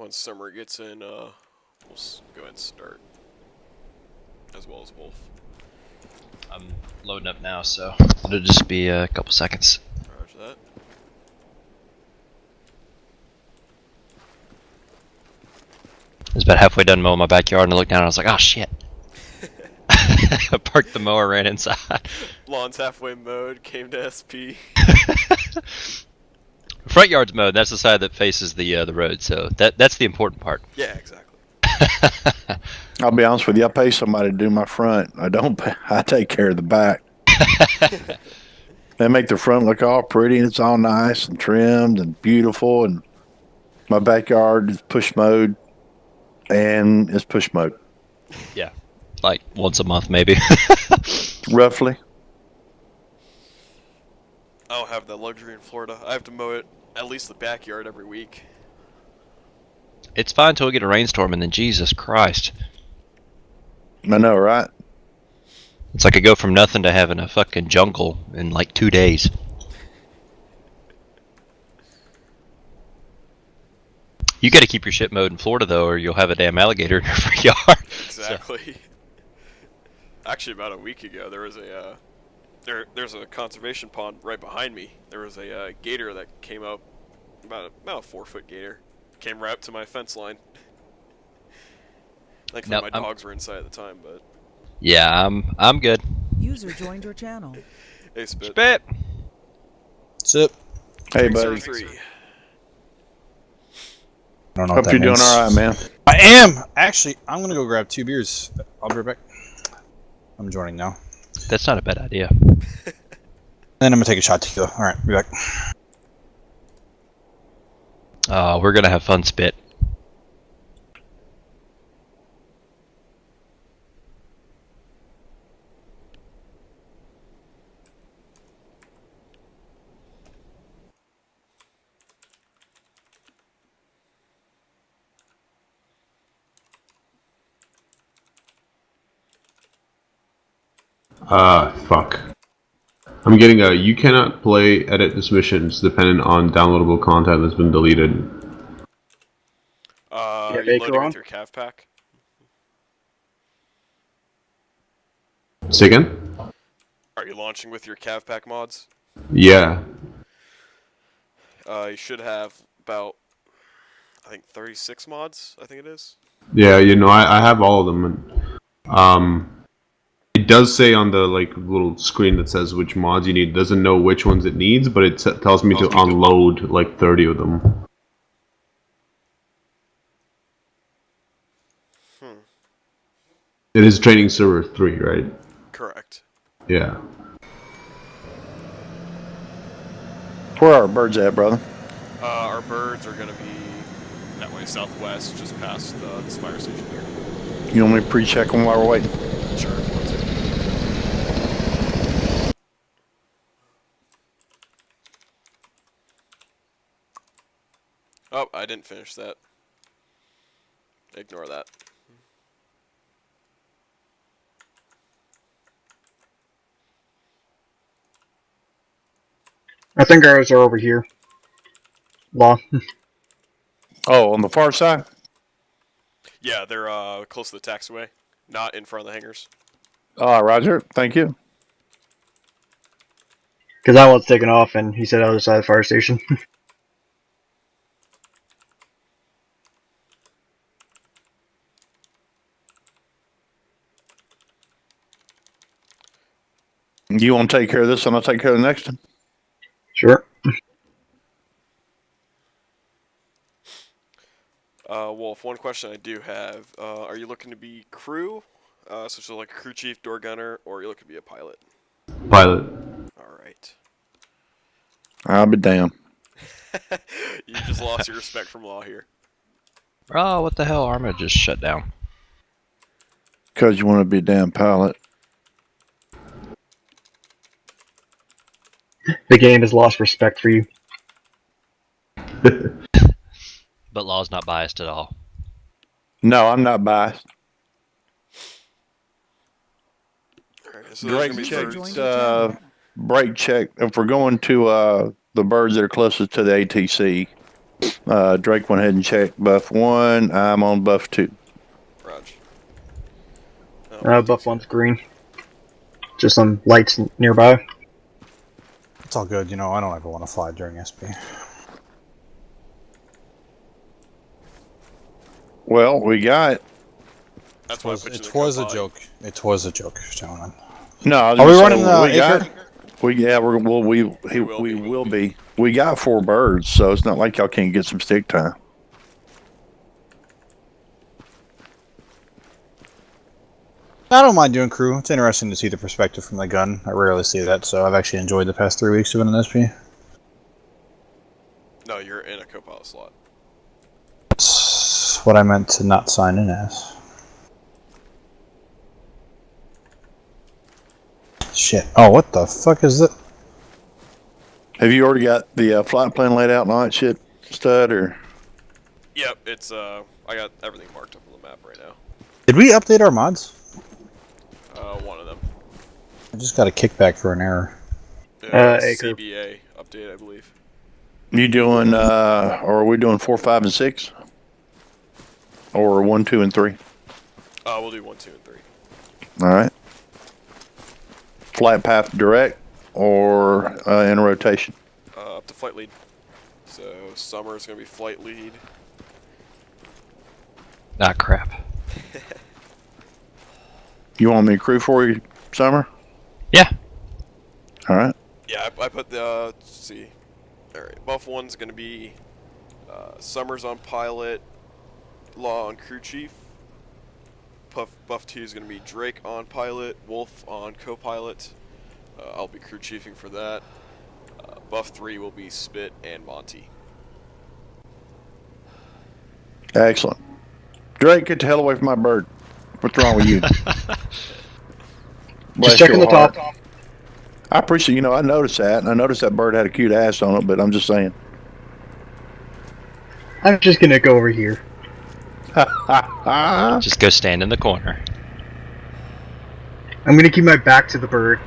once summer gets in, we'll go ahead and start. As well as Wolf. I'm loading up now, so it'll just be a couple seconds. Roger that. I was about halfway done mowing my backyard and I looked down and I was like, oh shit. I parked the mower, ran inside. Lawn's halfway mowed, came to SP. Front yard's mowed, that's the side that faces the road, so that's the important part. Yeah, exactly. I'll be honest with you, I pay somebody to do my front. I take care of the back. They make the front look all pretty and it's all nice and trimmed and beautiful, and my backyard is push mowed and it's push mowed. Yeah. Like once a month maybe. Roughly. I don't have that luxury in Florida. I have to mow it, at least the backyard, every week. It's fine until we get a rainstorm and then Jesus Christ. I know, right? It's like I go from nothing to having a fucking jungle in like 2 days. You gotta keep your shit mowed in Florida though, or you'll have a damn alligator in your front yard. Exactly. So. Actually, about a week ago, there was a there's a conservation pond right behind me. There was a gator that came up, about a 4-foot gator, came right up to my fence line. Thankfully, my dogs were inside at the time, but. Yeah, I'm good. User joined your channel. Hey, Spit. Spit. What's up? Hey, buddy. 3. I don't know Hope what that you're means. doing all right, man. I am! Actually, I'm gonna go grab 2 beers. I'll be right back. I'm joining now. That's not a bad idea. Then I'm gonna take a shot tequila. Alright, be back. We're gonna have fun, Spit. Fuck. I'm getting a you cannot play edit this missions dependent on downloadable content that's been deleted. Are you loading with your cav pack? Say again? Are you launching with your cav pack mods? Yeah. You should have about, I think, 36 mods, I think it is. Yeah, you know, I have all of them. And, it does say on the little screen that says which mods you need. It doesn't know which ones it needs, but it tells me to unload like 30 of them. It is training server 3, right? Correct. Yeah. Where are our birds at, brother? Our birds are going to be that way, southwest, just past this fire station here. You want me to pre-check them while we're waiting? Sure, if you want to. Oh, I didn't finish that. Ignore that. I think ours are over here. Law. Oh, on the far side? Yeah, they're close to the taxiway, not in front of the hangars. Roger. Thank you. Because that one's taken off, and he said other side of the fire station. You want to take care of this and I'll take care of the next one? Sure. Wolf, one question I do have. Are you looking to be crew, such as like a crew chief, door gunner, or are you looking to be a pilot? Pilot. Alright. I'll be damned. You just lost your respect from law here. Oh, what the hell? Arma just shut down. Because you want to be a damn pilot. The game has lost respect for you. But Law's not biased at all. No, I'm not biased. Alright, so Drake there's checked, gonna be birds. brake check. If we're going to the birds that are closest to the ATC, Drake went ahead and checked buff 1. I'm on buff 2. Raj. Buff 1's green. Just some lights nearby. It's all good, you know, I don't ever want to fly during SP. Well, we got. That's why I put you in the It was a co-pilot. joke. It was a joke, gentlemen. No, I was Are we gonna running say, we Acre? got. We will be. We got 4 birds, so it's not like y'all can't get some stick time. I don't mind doing crew. It's interesting to see the perspective from the gun. I rarely see that, so I've actually enjoyed the past 3 weeks doing an SP. No, you're in a co-pilot slot. That's what I meant to not sign in as. Shit. Oh, what the fuck is it? Have you already got the flight plan laid out and all that shit, stud, or? Yep, it's I got everything marked up on the map right now. Did we update our mods? One of them. I just got a kickback for an error. Acre. CBA update, I believe. You doing? Or are we doing 4, 5, and 6? Or 1, 2, and 3? We'll do 1, 2, and 3. All right. Flight path direct or in a rotation? Up to flight lead. So Summer is gonna be flight lead. Ah, crap. You want me to crew for you, Summer? Yeah. All right. Yeah, I put the. Let's see. All right, buff 1's gonna be Summers on pilot, Law on crew chief. Buff 2 is gonna be Drake on pilot, Wolf on co-pilot. I'll be crew chiefing for that. Buff 3 will be Spit and Monty. Excellent. Drake, get the hell away from my bird. What's wrong with you? Bless Just checking your the top. heart. I appreciate, I noticed that. And I noticed that bird had a cute ass on it, but I'm just saying. I'm just gonna go over here. Just go stand in the corner. I'm gonna keep my back to the bird.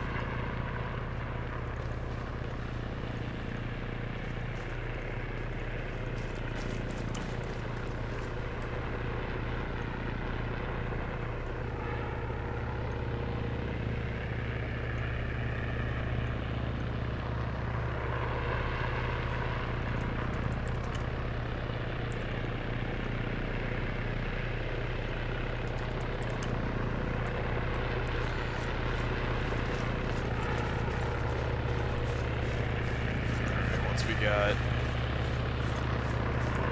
Once we got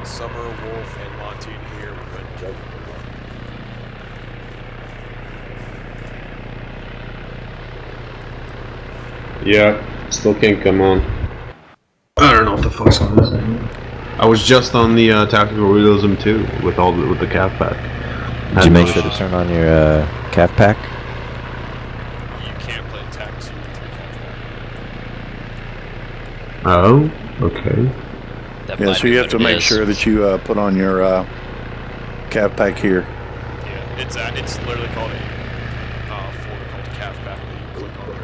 Summer, Wolf, and Monty in here, we went Joe. Yeah, still can't come on. I don't know what the fuck's on this. I was just on the tactical realism too with the calf pack. Did you make sure to turn on your calf pack? You can't play tax. Oh, okay. That Yeah, might so be you have what to it make is. sure that you put on your calf pack here. Yeah, it's literally called a folder called calf pack. You click on there.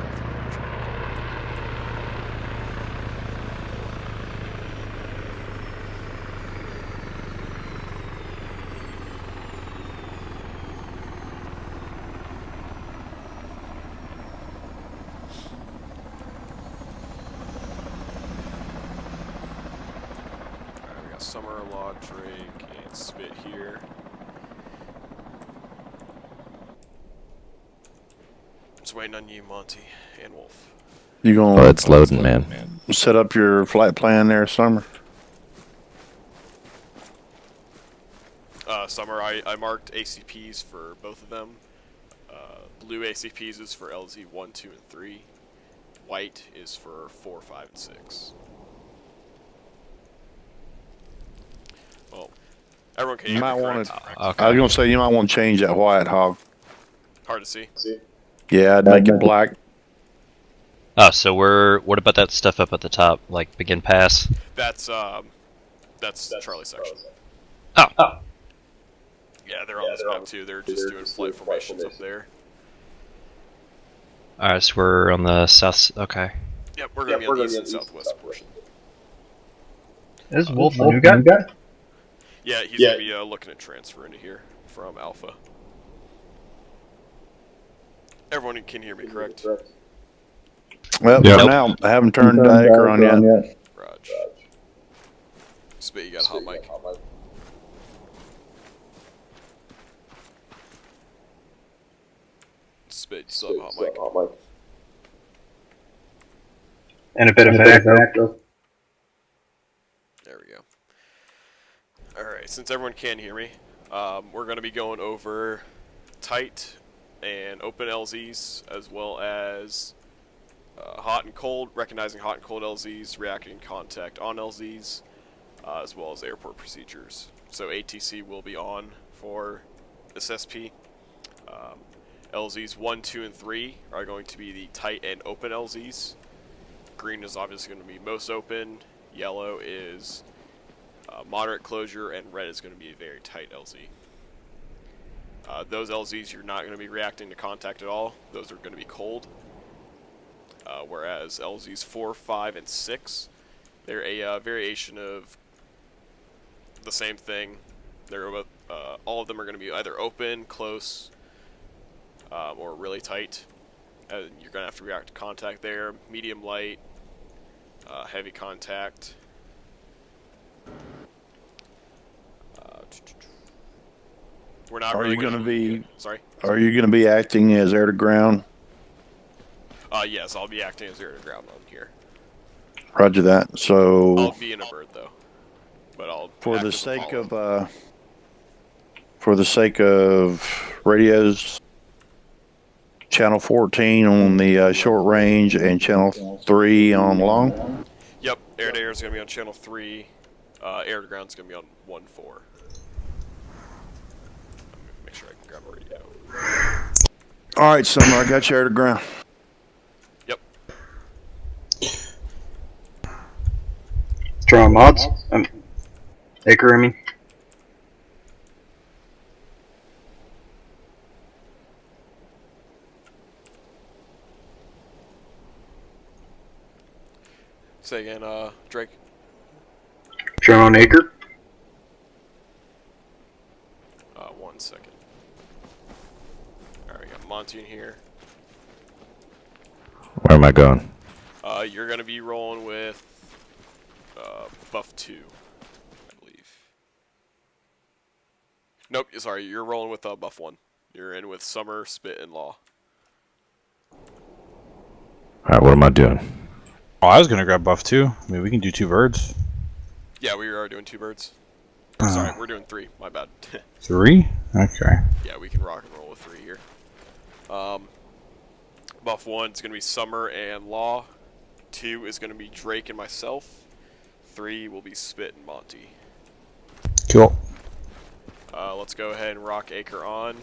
Alright, we got Summer, Law, Drake, and Spit here. Just waiting on you, Monty, and Wolf. You gonna Oh, it's loading, man. set up your flight plan there, Summer? Summer, I marked ACPs for both of them. Blue ACPs is for LZ 1, 2, and 3. White is for 4, 5, and 6. Well, everyone can You hear might me, want correct? to. Okay. I was gonna say you might want to change that white hog. Hard to see. Yeah, I'd make it black. Oh, so what about that stuff up at the top, like begin pass? That's Charlie's section. Oh. Yeah, they're on this map too. They're just doing flight formations up there. Alright, so we're on the south. Okay. Yep, we're gonna be on the east and southwest portion. Is Wolf the new guy? Yeah, he's gonna be looking at transfer into here from Alpha. Everyone can hear me, correct? Well, Yeah. for now, I haven't turned Acre on yet. Raj. Spit, you got a hot mic. Spit, you still have a hot mic. And a bit of an echo. There we go. Alright, since everyone can hear me, we're going to be going over tight and open LZs, as well as hot and cold, recognizing hot and cold LZs, reacting contact on LZs, as well as airport procedures. So ATC will be on for this SP. LZs 1, 2, and 3 are going to be the tight and open LZs. Green is obviously going to be most open, yellow is moderate closure, and red is going to be a very tight LZ. Those LZs you're not going to be reacting to contact at all. Those are going to be cold. Whereas LZs 4, 5, and 6, they're a variation of the same thing. They're all of them are going to be either open, close, or really tight. You're going to have to react to contact there. Medium light, heavy contact. We're not. Are you going to be? Sorry. Are you going to be acting as air to ground? Yes, I'll be acting as air to ground on here. Roger that. So I'll be in a bird though, but I'll. for the sake of radios, channel 14 on the short range and channel 3 on long. Yep, air to air is going to be on channel 3. Air to ground is going to be on 1-4. Make sure I can grab a radio. All right, Summer, I got you air to ground. Yep. Strong mods. Acre, I mean. Say again, Drake. Drone on Acre. 1 second. Alright, we got Monty in here. Where am I going? You're going to be rolling with buff 2, I believe. Nope, sorry, you're rolling with buff 1. You're in with Summer, Spit, and Law. Alright, what am I doing? Oh, I was gonna grab buff too. I mean, we can do 2 birds. Yeah, we are doing 2 birds. Sorry, we're doing 3. My bad. 3? Okay. Yeah, we can rock and roll with 3 here. Buff 1 is going to be Summer and Law. 2 is going to be Drake and myself. 3 will be Spit and Monty. Cool. Let's go ahead and rock Acre on.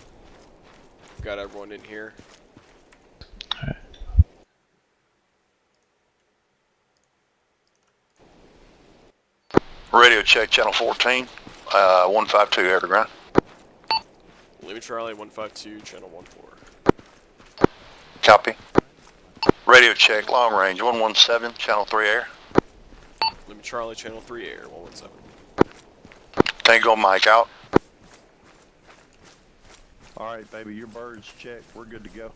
Got everyone in here. Radio check, channel 14, 152 air to ground. Lima Charlie 152, channel 14. Copy. Radio check, long range, 117, channel 3 air. Lima Charlie, channel 3 air, 117. Tango Mike out. All right, baby, your bird's checked. We're good to go.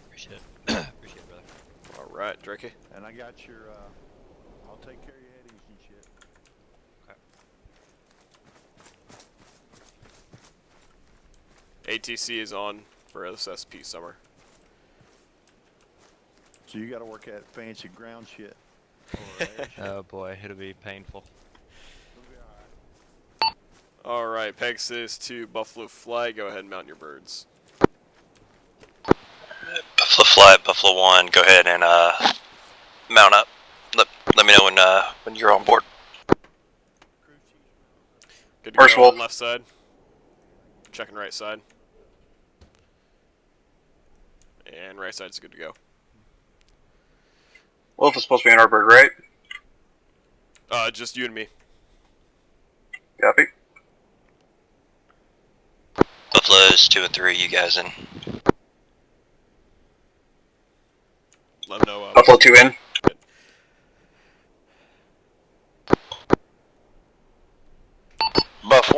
Appreciate it. Appreciate it, brother. Alright, Drakey. And I got your, I'll take care of your headings and shit. Okay. ATC is on for this SP Summer. So you got to work that fancy ground shit. Oh boy, it'll be painful. Alright, Pegasus to Buffalo Flight. Go ahead and mount your birds. Buffalo Flight, Buffalo 1, go ahead and mount up. Let me know when you're on board. Good to First go Wolf. on left side. Checking right side. And right side's good to go. Wolf is supposed to be in our bird, right? Just you and me. Copy. Buffalo's 2 and 3, you guys in. Let them know. Buffalo 2 in.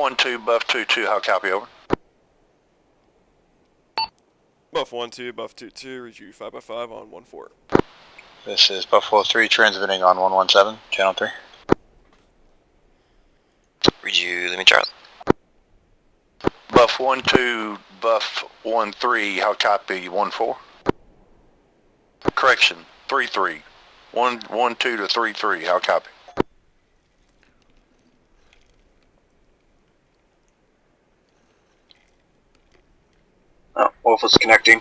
1-2, Buff 2-2, how copy, over? Buff 1-2, Buff 2-2, read you 5x5 on 1-4. This is Buffalo 3 transmitting on 117, channel 3. Read you, let me try. Buff 1-2, Buff 1-3, how copy, 1-4? Correction, 3-3. 1-2 to 3-3, how copy? Oh, Wolf is connecting.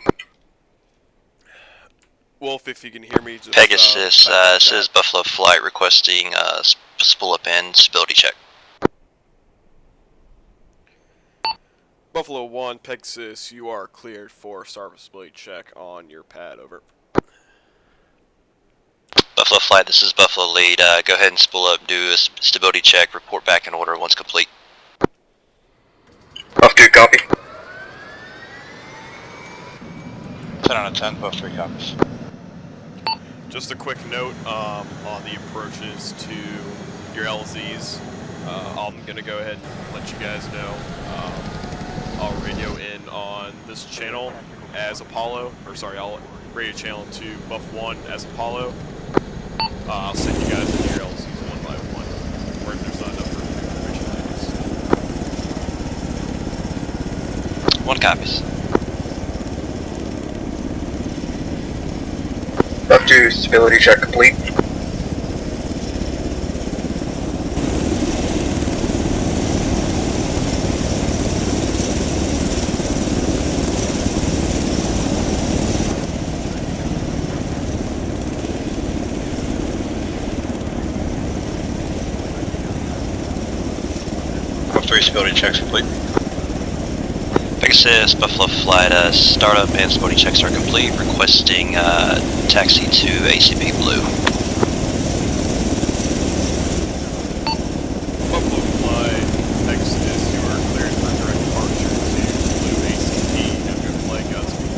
Wolf, if you can hear me, just Pegasus, type in the says chat. Buffalo Flight requesting spool up and stability check. Buffalo 1, Pegasus, you are cleared for serviceability check on your pad, over. Buffalo Flight, this is Buffalo Lead. Go ahead and spool up, do a stability check, report back in order once complete. Buff 2, copy. 10 out of 10, Buff 3 copies. Just a quick note on the approaches to your LZs. I'm going to go ahead and let you guys know. I'll radio in on this channel as Apollo, or sorry, I'll radio channel to Buff 1 as Apollo. I'll send you guys into your LZs one by one, where there's not enough information. 1 copies. Buff 2, stability check complete. Buff 3 stability checks complete. Pegasus, Buffalo Flight, startup and stability checks are complete. Requesting taxi to ACB Blue. Buffalo Flight, Pegasus, you are cleared for direct departure to Blue ACP. Have your flight, Godspeed.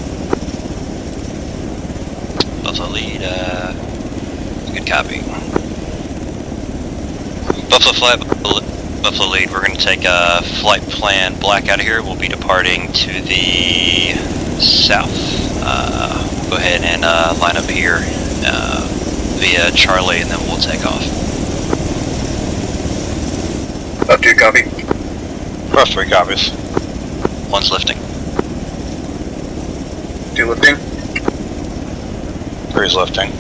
Buffalo Lead, good copy. Buffalo Flight, Buffalo Lead, we're going to take a flight plan black out of here. We'll be departing to the south. Go ahead and line up here via Charlie, and then we'll take off. Buff 2, copy. Buff 3 copies. 1's lifting. 2 lifting. 3's lifting.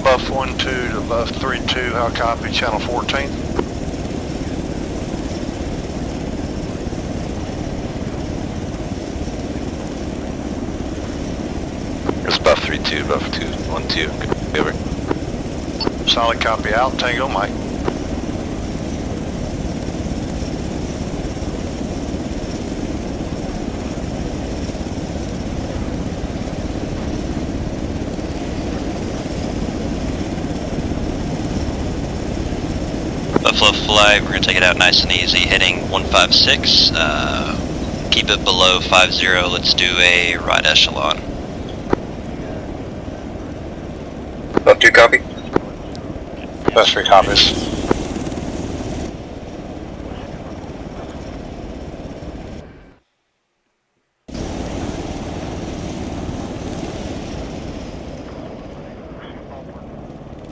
Buff 1-2 to Buff 3-2, how copy, channel 14? It's Buff 3-2, Buff 2-1-2, over. Solid copy out, Tango Mike. Buffalo Flight, we're going to take it out nice and easy, heading 156. Keep it below 50. Let's do a right echelon. Buff 2, copy. Buff 3 copies.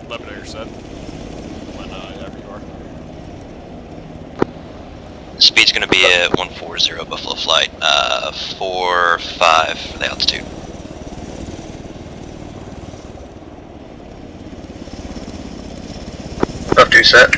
Let me know you're set. Whenever you are. Speed's going to be at 140 Buffalo Flight, 45 for the altitude. Buff 2, set.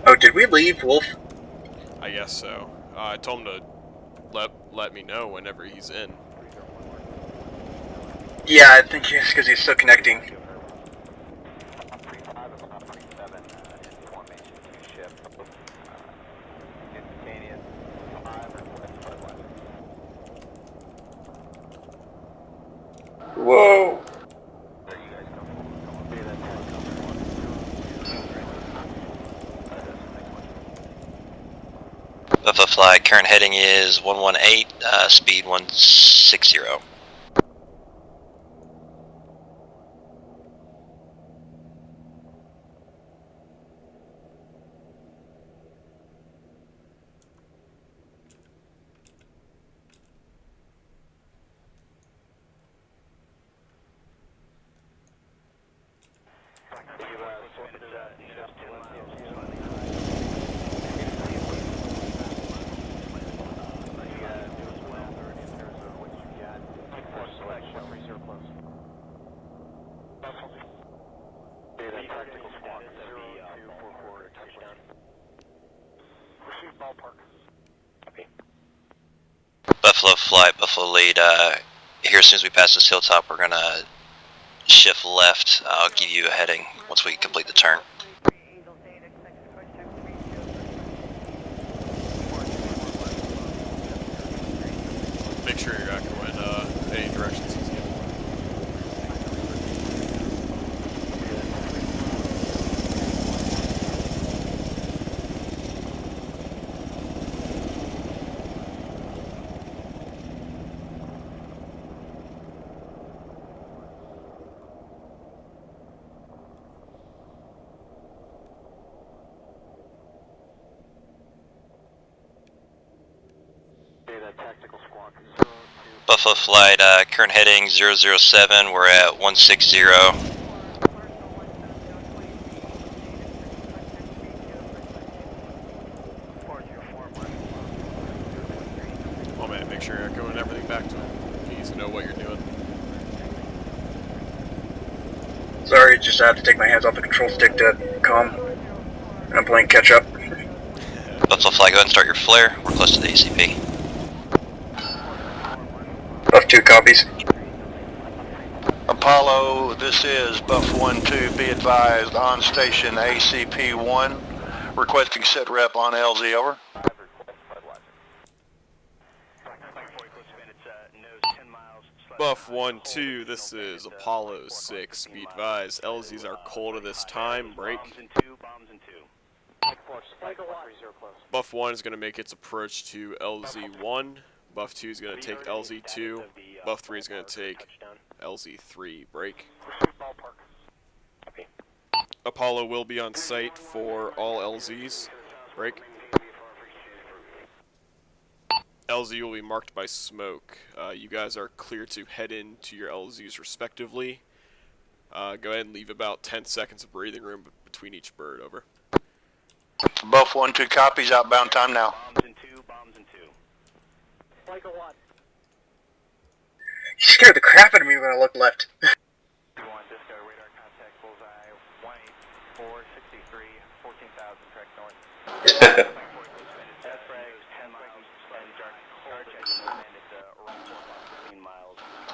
Oh, did we leave, Wolf? I guess so. I told him to let me know whenever he's in. Yeah, I think it's because he's still connecting. Buffalo Flight, current heading is 118, speed 160. Buffalo Flight, Buffalo Lead, here as soon as we pass this hilltop we're gonna shift left. I'll give you a heading once we complete the turn. Make sure you're not going any directions he's given. Buffalo Flight, current heading 007, we're at 160. Oh man, make sure you're echoing everything back to him. He needs to know what you're doing. Sorry, just I have to take my hands off the control stick to calm. And I'm playing catch up. Buffalo Flight, go ahead and start your flare. We're close to the ACP. Buff 2 copies. Apollo, this is Buff 1-2, be advised, on station ACP-1, requesting set rep on LZ, over. Buff 1-2, this is Apollo 6, be advised, LZs are cold at this time, break. Buff 1 is going to make its approach to LZ1, Buff 2 is going to take LZ2, Buff 3 is going to take LZ3, break. Apollo will be on site for all LZs, break. LZ will be marked by smoke. You guys are clear to head into your LZs respectively. Go ahead and leave about 10 seconds of breathing room between each bird, over. Buff 1-2 copies, outbound time now. You scared the crap out of me when I looked left.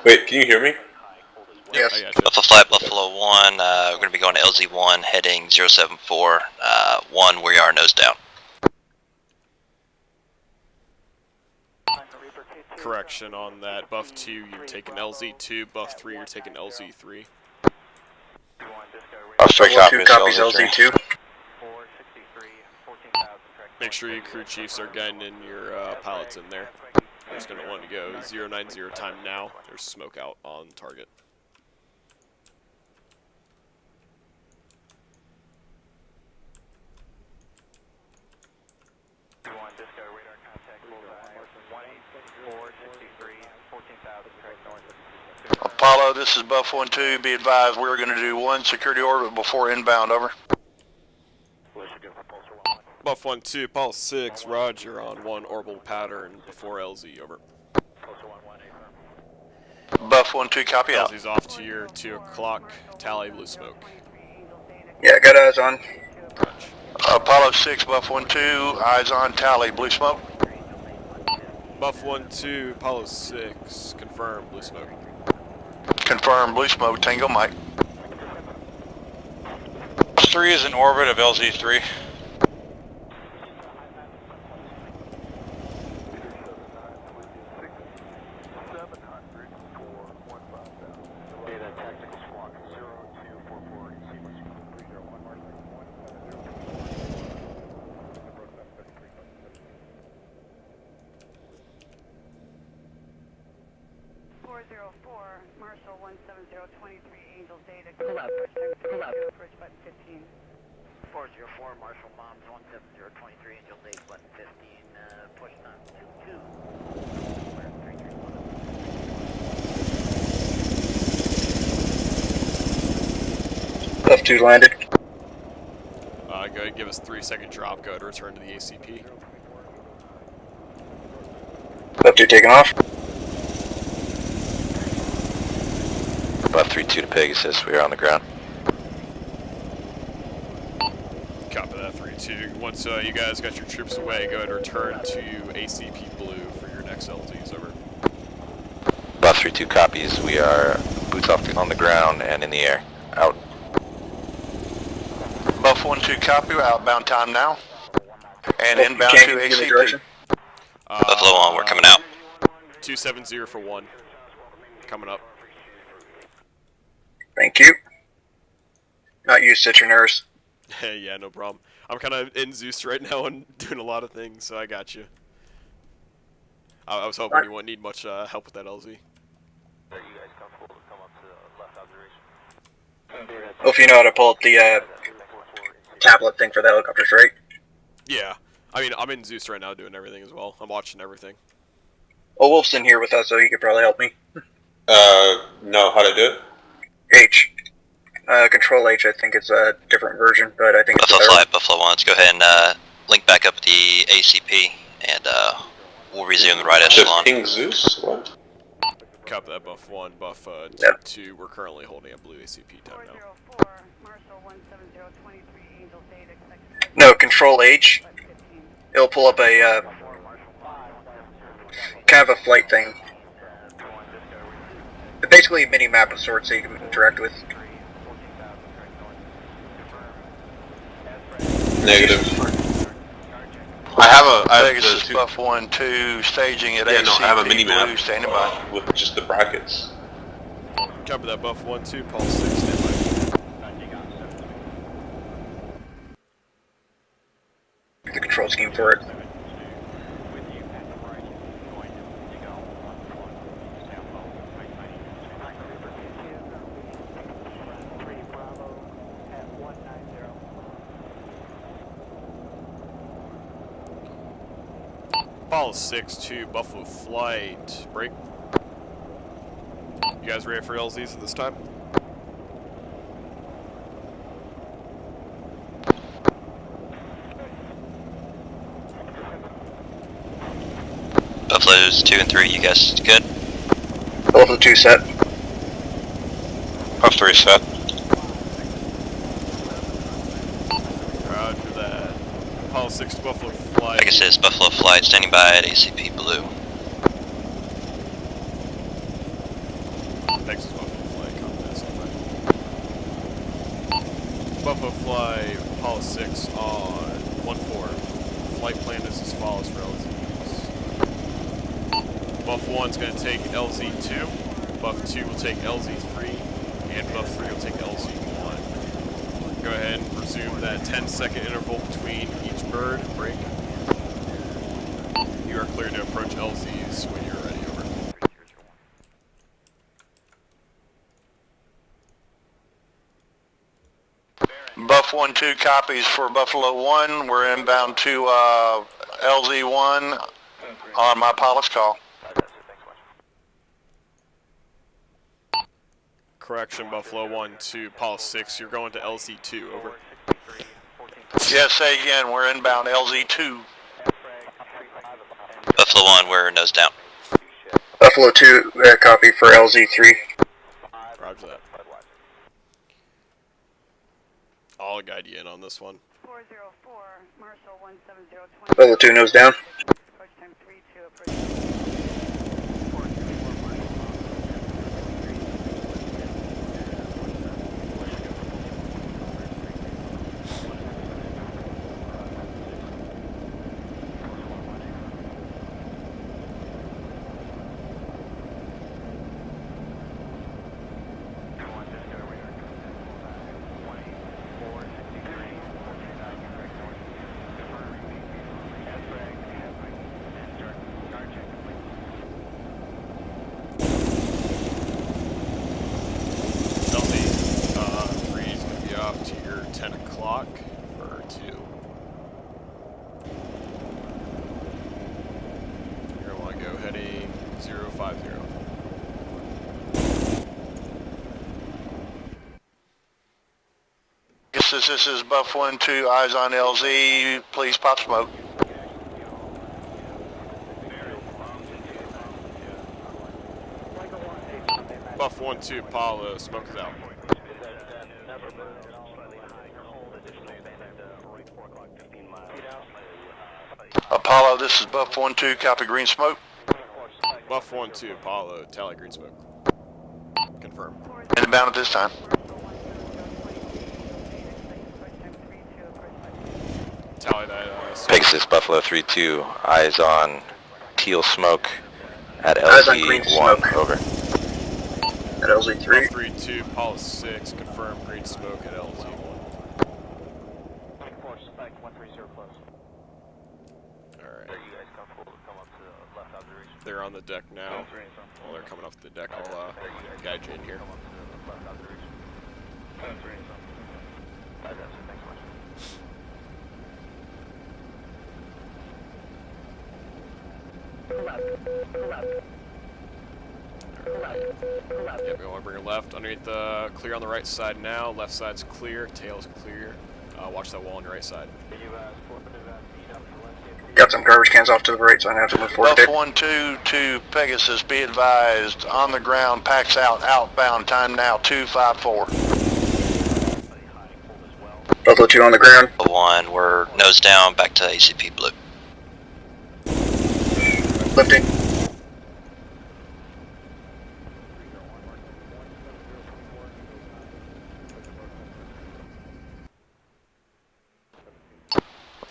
Wait, can you hear me? Yes. Buffalo Flight, Buffalo 1, we're going to be going to LZ1, heading 074, 1, we are nose down. Correction on that. Buff 2, you're taking LZ2. Buff 3, you're taking LZ3. I'll strike Buffalo 2 copies LZ2. Make sure your crew chiefs are getting in your pilots in there. I'm just going to want to go 090 time now. There's smoke out on target. Apollo, this is Buff 1-2, be advised we're going to do 1 security orbit before inbound, over. Buff 1-2, Apollo 6, roger, on 1 orbital pattern before LZ, over. Buff 1-2, copy out. LZ's off to your 2 o'clock tally, blue smoke. Yeah, got eyes on. Apollo 6, Buff 1-2, eyes on, tally, blue smoke. Buff 1-2, Apollo 6, confirm, blue smoke. Confirm, blue smoke, Tango Mike. 3 is in orbit of LZ3. 404, Marshall 17023, Angels Data, pull up, approach button 15. 404, Marshall Bombs 17023, Angels 8, button 15, push time 22. F2 landed. Go ahead, give us 3-second drop. Go ahead, return to the ACP. F2 taking off. Buff 3-2 to Pegasus, we are on the ground. Copy that, 3-2. Once you guys got your troops away, go ahead and return to ACP Blue for your next LZs, over. Buff 3-2 copies, we are boots on the ground and in the air. Out. Buff 1-2 copy, outbound time now. And inbound to ACP. Buffalo on, we're coming out. 270 for 1. Coming up. Thank you. Not you, Citroners. Hey, yeah, no problem. I'm kind of in Zeus right now and doing a lot of things, so I got you. I was hoping you wouldn't need much help with that LZ. Are you guys comfortable to come up to the left observation? Well, if you know how to pull up the tablet thing for the helicopters, right? Yeah. I mean, I'm in Zeus right now doing everything as well. I'm watching everything. Well, Wolf's in here with us, so he could probably help me. No, how to do it? H. Control H, I think it's a different version, but I think Buffalo it's Flight, Buffalo 1, let's go ahead and link back up with the ACP, and we'll resume the right echelon. Just ping Zeus? What? Copy that, Buff 1, Buff 2. We're currently holding a blue ACP time now. 404, Marshall 17023, Angels Data, expected. No, Control H. It'll pull up a kind of a flight thing. Basically a mini map of sorts that you can interact with. Negative. I have a Pegasus Buff 1-2 staging at ACP. No, I have a mini map Blue, standing by. with just the brackets. Copy that, Buff 1-2, Pulse 6, stand by. The control scheme for it. Apollo 6-2, Buffalo Flight. Break. You guys ready for LZs at this time? Buffalo's 2 and 3, you guys good? Buffalo 2 set. Buff 3 set. Roger that. Apollo 6 to Buffalo Flight. Pegasus, Buffalo Flight, standing by at ACP Blue. Texas Buffalo Flight, copy that, stand by. Buffalo Flight, Apollo 6 on 1-4. Flight plan is as follows for LZs. Buff 1's going to take LZ2, Buff 2 will take LZ3, and Buff 3 will take LZ1. Go ahead and resume that 10-second interval between each bird. Break. You are clear to approach LZs when you're ready, over. Buff 1-2 copies for Buffalo 1. We're inbound to LZ1 on my pilot's call. Correction, Buffalo 1 to Apollo 6. You're going to LZ2, over. Yes, say again, we're inbound LZ2. Buffalo 1, we're nose down. Buffalo 2, copy for LZ3. Roger that. I'll guide you in on this one. 404, Marshall 17023. Buffalo 2 nose down. Approach time 32, approach. 50. This is Buff 1-2, eyes on LZ, please pop smoke. Buff 1-2, Apollo, smoke is out. Apollo, this is Buff 1-2, copy green smoke. Buff 1-2, Apollo, tally green smoke. Confirm. Inbound at this time. Tally that. Pegasus Buffalo 3-2, eyes on teal smoke at Eyes on green LZ1, smoke. over. At LZ3. 3-2, Apollo 6, confirm green smoke at LZ1. Alright. They're on the deck now. Well, they're coming off the deck. I'll guide you in here. Yep, we want to bring her left. Underneath the clear on the right side now. Left side's clear. Tail's clear. Watch that wall on your right side. Got some garbage cans off to the right, so I have to move forward. Buff 1-2 to Pegasus, be advised, on the ground, packs out, outbound, time now 254. Buffalo 2 on the ground. 1, we're nose down, back to ACP blue. Lifting.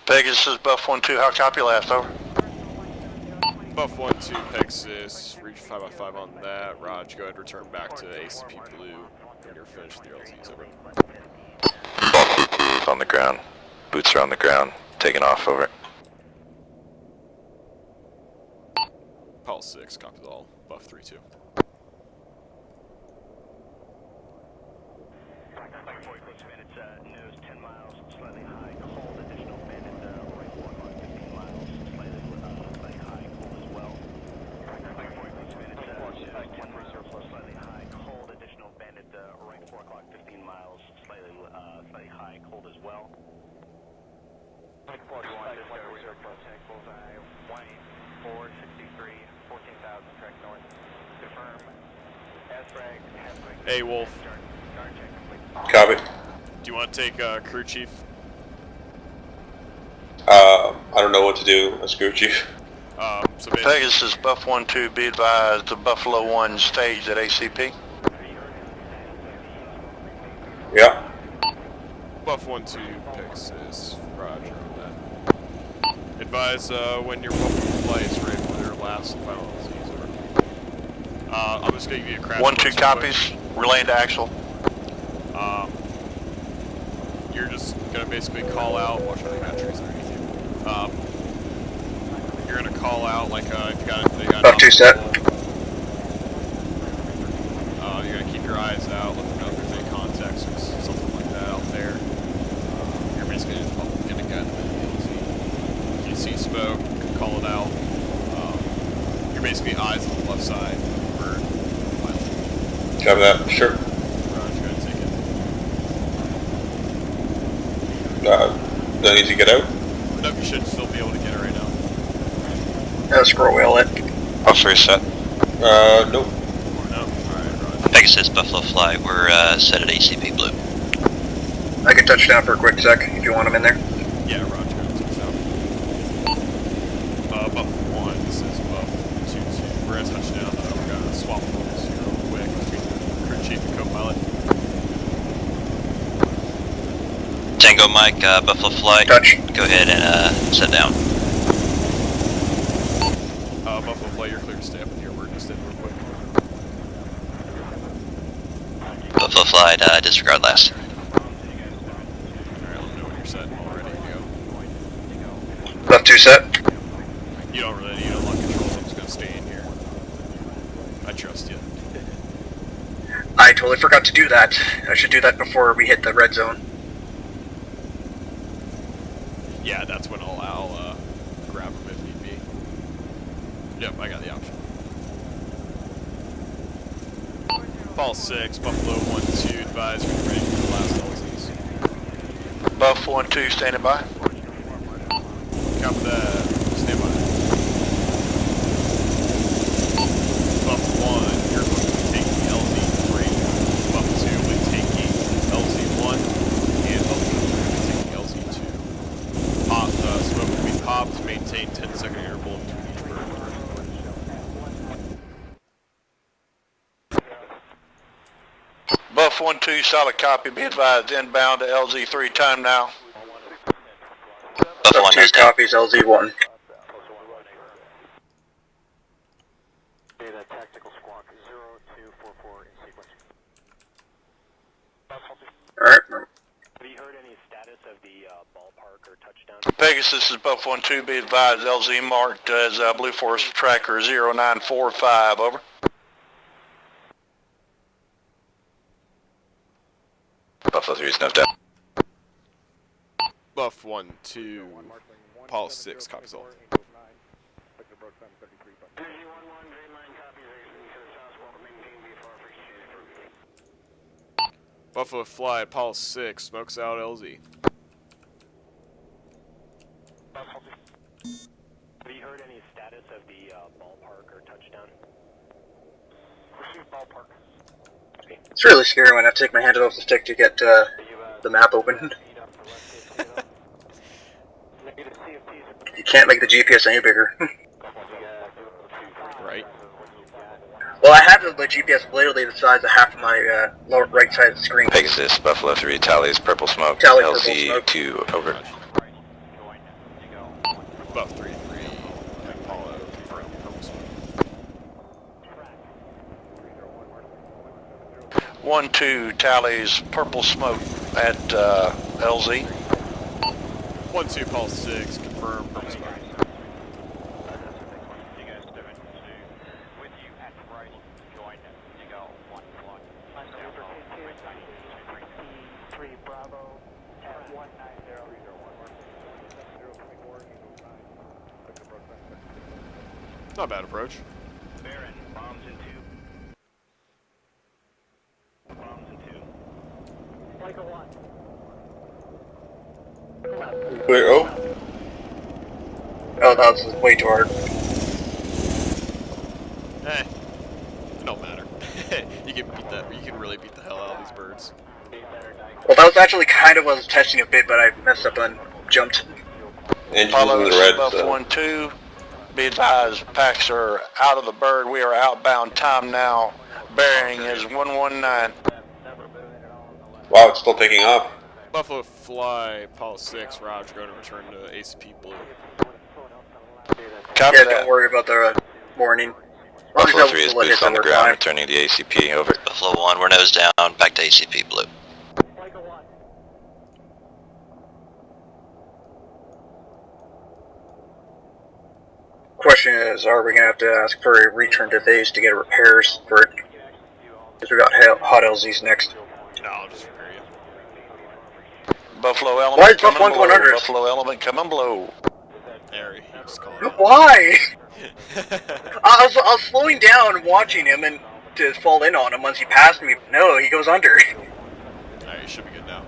Pegasus, Buff 1-2, how copy last, over? Buff 1-2, Pegasus, reach 5x5 on that. Raj, go ahead and return back to ACP blue when you're finished with your LZs, over. Buff on the ground, boots are on the ground, taking off, over. Apollo 6, copies all. Buff 3-2. Nose 10 miles, slightly high, cold, additional banded right 4 o'clock, 15 miles, slightly high, cold as well. 10 miles, slightly high, cold, additional banded right 4 o'clock, 15 miles, slightly high, cold as well. 41, reserve plus tank bullseye, 18463, 14,000, track north. Confirm. S-Frag, Hey, Wolf. Copy. Do you want to take crew chief? I don't know what to do as crew chief. So Pegasus, Buff 1-2, be advised, the Buffalo 1 staged at ACP. Yeah. Buff 1-2, Pegasus, Roger on that. Advise when your Buffalo flight is ready for their last and final LZs, over. I'm just going to give you a crash. 1-2 copies, relaying to actual. You're just going to basically call out, watch out, you got trees underneath you. You're going to call out, like, if you got Buff 2 set. You're going to keep your eyes out, let them know if there's any contacts or something like that out there. You're basically just going to gun them. If you see smoke, call it out. You're basically eyes on the left side. Cover that, sure. Roger, go ahead and take it. Do I need to get out? No, you should still be able to get it right now. Scroll wheel it. Officer set. Nope. No? Alright, Roger. Pegasus Buffalo flight, we're set at ACP blue. I can touch down for a quick sec if you want them in there. Yeah, Roger, go ahead and take this out. Buff 1, this is Buff 2-2. We're at touchdown. We're going to swap roles here real quick between the crew chief and co-pilot. Tango Mike, Buffalo flight. Touch. Go ahead and set down. Buffalo flight, you're clear to stay up in here. We're just in real quick. Buffalo flight, disregard last. Alright, let me know when you're set. All ready to go. Buff 2 set. You don't really need a lock controls. I'm just going to stay in here. I trust you. I totally forgot to do that. I should do that before we hit the red zone. Yeah, that's when I'll grab them if need be. Yep, I got the option. Paul 6, Buffalo 1-2, advise when you're ready for the last LZs. Buff 1-2, standing by. Copy that. Stand by. Buff 1, you're going to be taking LZ3. Buff 2 will be taking LZ1. And Buff 3 will be taking LZ2. Pop, smoke will be popped. Maintain 10-second interval between each bird. Buff 1-2, solid copy. Be advised, inbound to LZ3. Time now. Buff 1, 2 copies, LZ1. Data tactical squawk 0244 in sequence. Alright. Have you heard any status of the ballpark or touchdown? Pegasus is Buff 1-2. Be advised, LZ marked as Blue Forest Tracker 0945. Over. Buffalo 3 is snuffed out. Buff 1-2, Paul 6, copies all. Buffalo Fly, Paul 6, smokes out LZ. Have you heard any status of the ballpark or touchdown? Receive ballpark. It's really scary when I have to take my hand off the stick to get the map open. You can't make the GPS any bigger. Right. Well, I have the GPS literally the size of half of my lower right side of the screen. Pegasus, Buffalo 3, tallies, purple smoke, Tally, purple LZ smoke. 2, over. Buff 3-3, Apollo, confirm, purple smoke. 1-2, tallies, purple smoke at LZ. 1-2, Paul 6, confirm, purple smoke. Not a bad approach. Baron, bombs in 2. Bombs in 2. Like a 1. Wait, oh. Oh, that was way too hard. It don't matter. You can beat that. You can really beat the hell out of these birds. Well, that was actually kind of what I was testing a bit, but I messed up and jumped. Apollo Buff 1-2. Be advised, packs are out of the bird. We are outbound. Time now. Bearing is 119. Wow, it's still taking off. Buffalo Fly, Paul 6, Roger, going to return to ACP Blue. Copy Yeah, that. don't worry about the warning. Buffalo 3 is boots on the ground, returning to the ACP, over. Buffalo 1, we're nose down, back to ACP Blue. Question is, are we going to have to ask for a return to base to get repairs for it? Because we got hot LZs next. No, I'll just repair you. Buffalo Element Why is Buff coming 1 going below. under? Buffalo Element coming below. There, he just called it. Why? I was slowing down watching him and to fall in on him once he passed me. No, he goes under. Alright, you should be good now.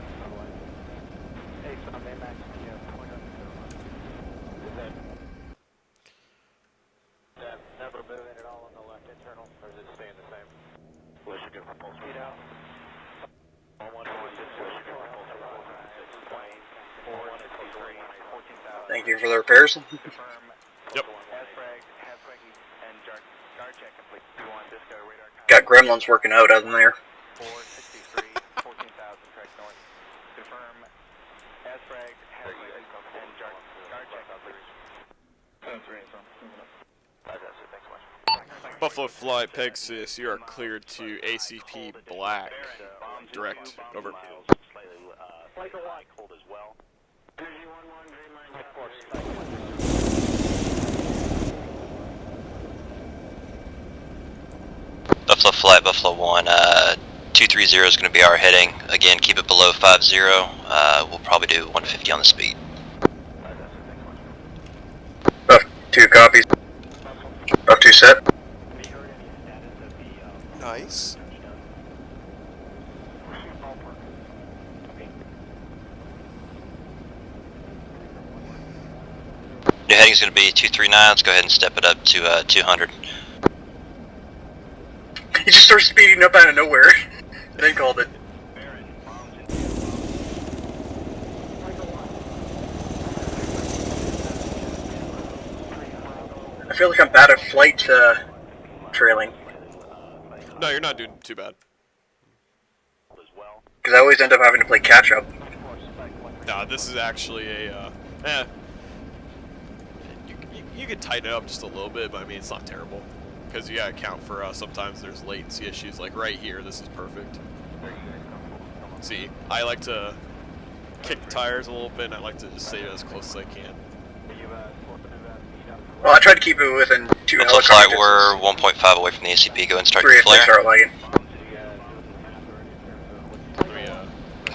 Never moving at all on the left internal, or is it staying the same? Let's go for full speed out. 14,000. Thank you for the repairs. Yep. Got gremlins working out out in there. 463, 14,000 track north. Confirm ASFRAG, Hasfrag, and guard check, please. Buffalo Fly, Pegasus, you are cleared to ACP Black. Direct, over. Like a white cold as well. Buffalo Flight, Buffalo 1, 230 is going to be our heading. Again, keep it below 50. We'll probably do 150 on the speed. Buff 2 copies. Buff 2 set. Nice. Your heading's going to be 239. Let's go ahead and step it up to 200. He just starts speeding up out of nowhere. And then called it. I feel like I'm bad at flight trailing. No, you're not doing too bad. Because I always end up having to play catch up. Nah, this is actually a, you could tighten it up just a little bit, but I mean, it's not terrible. Because you gotta account for, sometimes there's latency issues, like right here, this is perfect. See, I like to kick the tires a little bit, and I like to just stay as close as I can. Well, I tried to keep it within 2 Flight, helicopter we're 1.5 away from the ACP. Go and start 3 your if they flare. start lagging.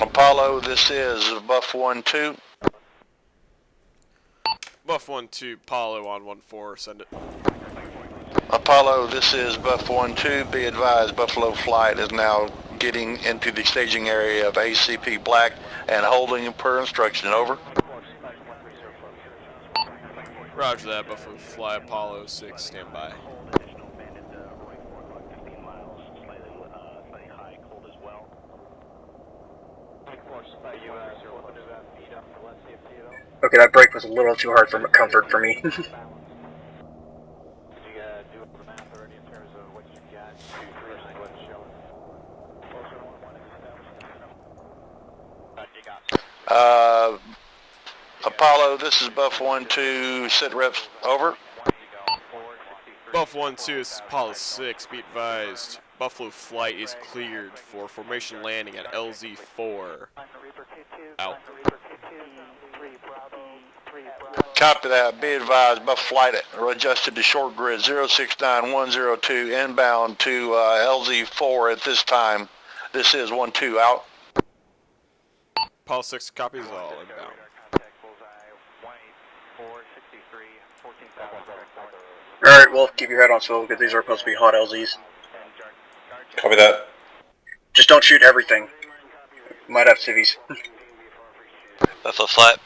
Apollo, this is Buff 1-2. Buff 1-2, Apollo on 1-4, send it. Apollo, this is Buff 1-2. Be advised, Buffalo Flight is now getting into the staging area of ACP Black and holding per instruction. Over. Roger that, Buffalo Fly, Apollo 6, stand by. Okay, that brake was a little too hard for comfort for me. Apollo, this is Buff 1-2, sit reps, over. Buff 1-2, this is Apollo 6, be advised. Buffalo Flight is cleared for formation landing at LZ4. Out. Copy that, be advised, Buff Flight adjusted to short grid 069102 inbound to LZ4 at this time. This is 1-2, out. Apollo 6 copies all inbound. Alright, well, keep your head on swivel because these are supposed to be hot LZs. Copy that. Just don't shoot everything. Might have civvies. Buffalo Flight.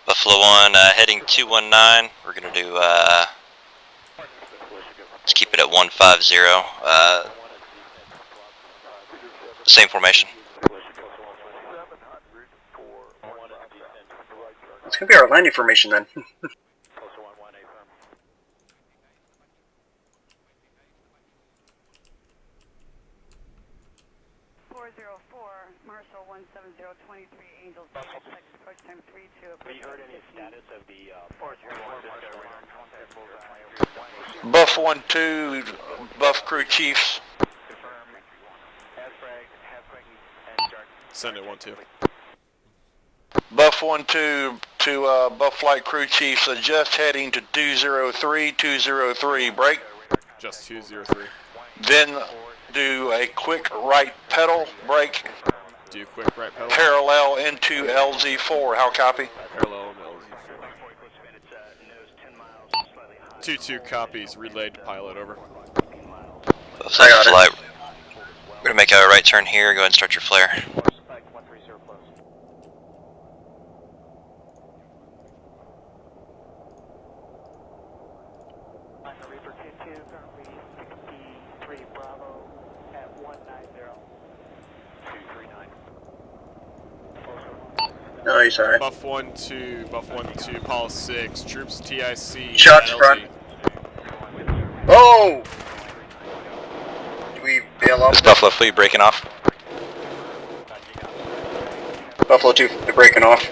Buffalo 1, heading 219. We're going to do, let's keep it at 150. Same formation. It's going to be our landing formation then. Marshall 17023 Angels approach time 32. Have you heard any status of the Buff 1-2, Buff crew chiefs. Send it 1-2. Buff 1-2 to Buff Flight crew chiefs, adjust heading to 203, break. Just 203. Then do a quick right pedal, brake. Do quick right pedal. Parallel into LZ4, how copy? Parallel into LZ4. 2-2 copies, relayed to pilot, over. Flight. We're going to make a right turn here, go ahead and start your flare. Nice, alright. Buff 1-2, Buff 1-2, Apollo 6, troops TIC. Shots front. Oh! Do we bail off? Is Buffalo Fleet breaking off? Buffalo 2, they're breaking off.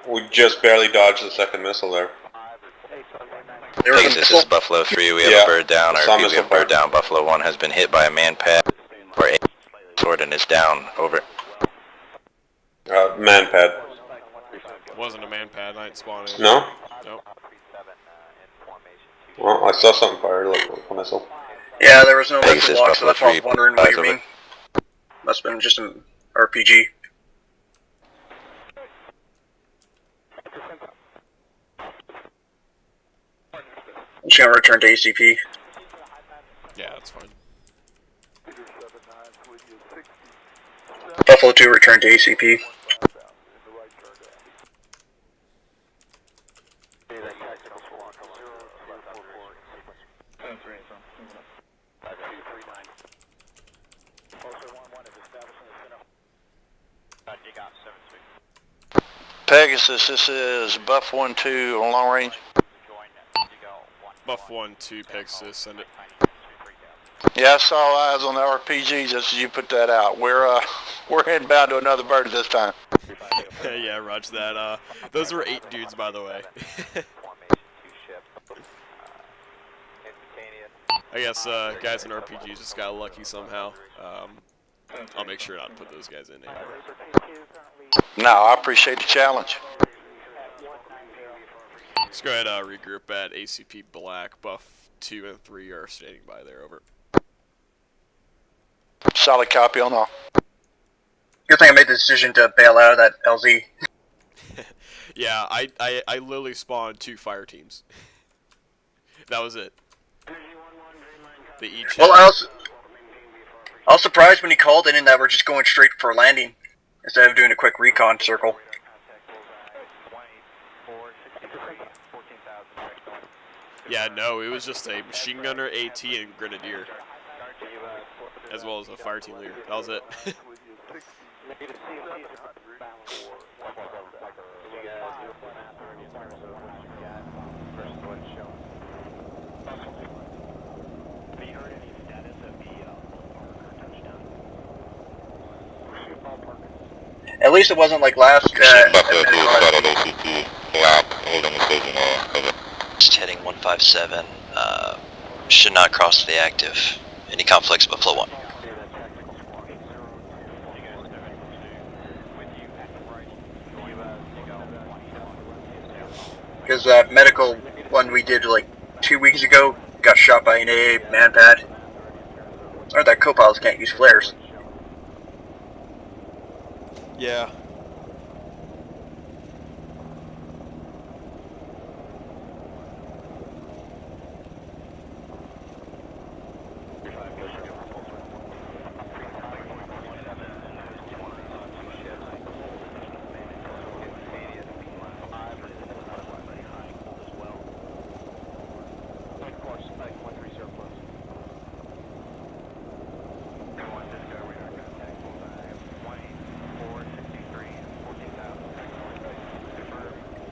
We just barely dodged the second missile there. This is Buffalo 3, we have a bird down. I repeat, we have a bird down. Buffalo 1 has been hit by a man pad, or a sword and is down. Over. Man pad. It wasn't a man pad, I ain't spawning. No? Nope. Well, I saw something fired like a missile. Yeah, there was no missile is lock, so Buffalo that's why I was 3, wondering what you over. mean. Must have been just an RPG. Just gonna return to ACP. Yeah, that's fine. Buffalo 2, return to ACP. Pegasus, this is Buff 1-2 on long range. Buff 1-2 Pegasus, send it. Yeah, I saw eyes on the RPG just as you put that out. We're inbound to another bird this time. Yeah, roger that. Those were 8 dudes, by the way. I guess guys in RPGs just got lucky somehow. I'll make sure not to put those guys in anymore. No, I appreciate the challenge. Let's go ahead and regroup at ACP Black. Buff 2 and 3 are standing by there, over. Solid copy on all. Good thing I made the decision to bail out of that LZ. Yeah, I literally spawned 2 fire teams. That was it. They each Well, I was surprised when he called in and that we're just going straight for landing instead of doing a quick recon circle. Yeah, no, it was just a machine gunner, AT, and grenadier, as well as a fire team leader. That was it. At least it wasn't like last. Just heading 157. Should not cross the active. Any conflicts, Buffalo 1. Because that medical one we did like 2 weeks ago got shot by an AA manpad. Or that co-pilots can't use flares. Yeah.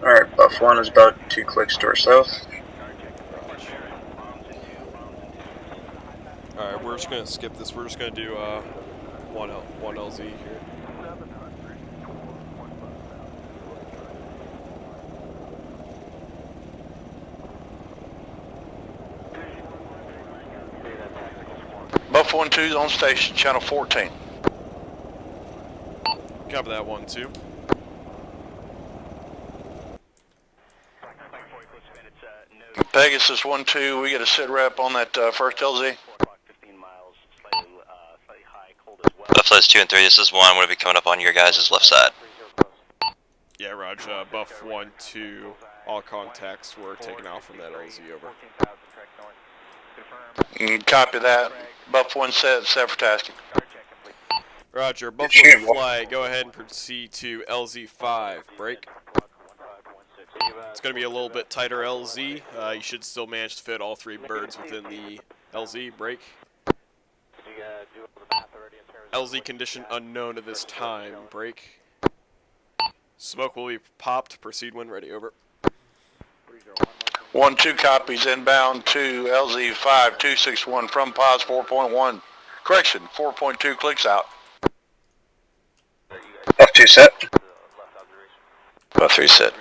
Alright, Buff 1 is about 2 clicks to our south. Alright, we're just going to skip this. We're just going to do one LZ here. Buff 1-2 on station, channel 14. Copy that 1-2. Pegasus 1-2, we get a sit rep on that first LZ. Buffalo's 2 and 3, this is 1. I'm going to be coming up on your guys' left side. Yeah, Roger. Buff 1-2. All contacts were taken off from that LZ, over. Copy that. Buff 1 set for tasking. Roger. Buff 1 fly. Go ahead and proceed to LZ5. Break. It's going to be a little bit tighter LZ. You should still manage to fit all 3 birds within the LZ. Break. LZ condition unknown at this time. Break. Smoke will be popped. Proceed when ready. Over. 1-2 copies inbound to LZ5 261 from pause 4.1. Correction, 4.2 clicks out. Buff 2 set. Buff 3 set.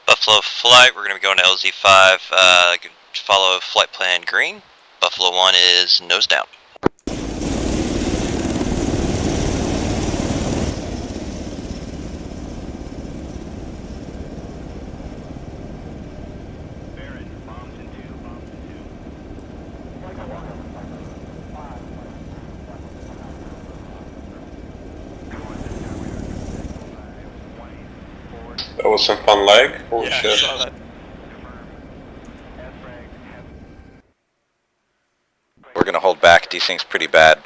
Buffalo flight, we're going to be going to LZ5, follow flight plan green. Buffalo 1 is nose down. That was some fun leg. Holy Yeah, I shit. saw that. We're gonna hold back. Desyncs pretty bad.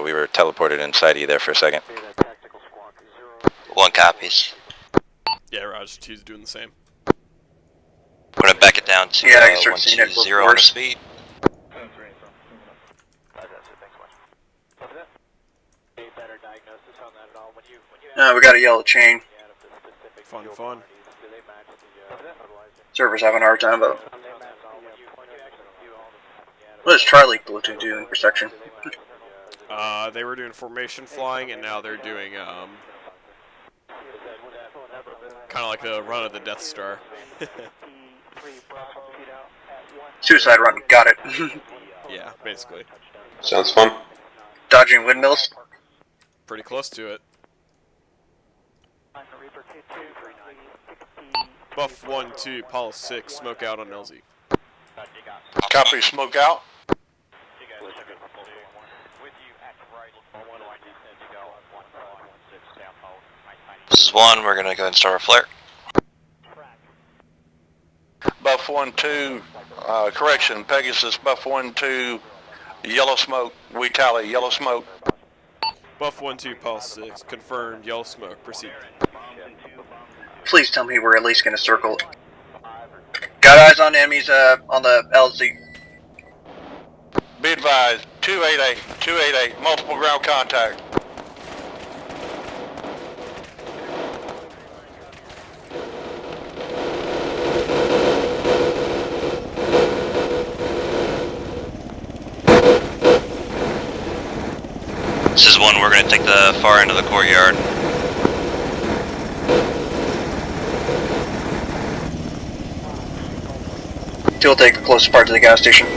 We were teleported inside you there for a second. 1 copies. Yeah, Raj, two's doing the same. We're gonna back it down to Yeah, I can start seeing it 120 look on the worse. speed. We got a yellow chain. Fun. Server's having a hard time, but what does Charlie Platoon do in protection? They were doing formation flying, and now they're doing kind of like the run of the Death Star. Suicide run, got it. Yeah, basically. Sounds fun. Dodging windmills. Pretty close to it. Buff 1-2, Apollo 6, smoke out on LZ. Copy, smoke out. This is 1, we're gonna go ahead and start our flare. Buff 1-2, correction, Pegasus, Buff 1-2, yellow smoke, we tally, yellow smoke. Buff 1-2, Apollo 6, confirmed, yellow smoke, proceed. Please tell me we're at least gonna circle. Got eyes on enemies on the LZ. Be advised, 288, multiple ground contact. This is 1, we're gonna take the far end of the courtyard. We'll take the closest part to the gas station.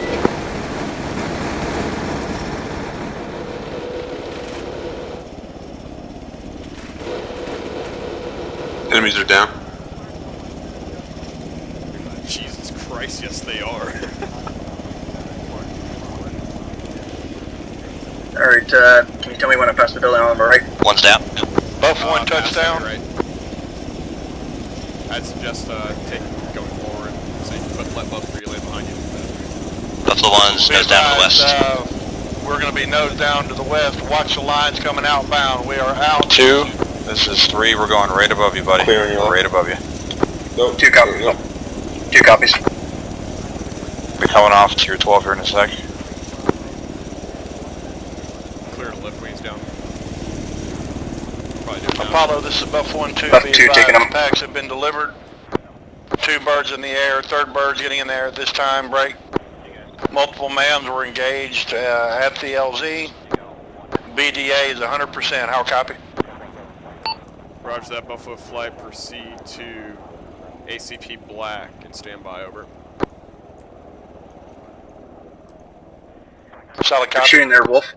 Enemies are down. Jesus Christ, yes they are. Alright, can you tell me when I pass the building on the right? 1's down. Buff 1 touchdown. Right. I'd suggest going forward so you can let Buff 3 lay behind you. Buffalo 1's nose down to the west. We're going to be nose down to the west. Watch the lines coming outbound. We are out. 2, this is 3. We're going right above you, buddy. Clear on your Right above you. Go. 2 copies. 2 copies. Be coming off to your 12 here in a sec. Clear to lift wings down. Probably do it now. Apollo, this is Buff 1-2. Buff Be 2 advised, taking them. packs have been delivered. 2 birds in the air. 3rd bird's getting in there at this time. Break. Multiple MAMs were engaged at the LZ. BDA is 100%. How copy? Roger that, Buffalo flight, proceed to ACP Black and stand by, over. Solid They're copy. shooting there, Wolf.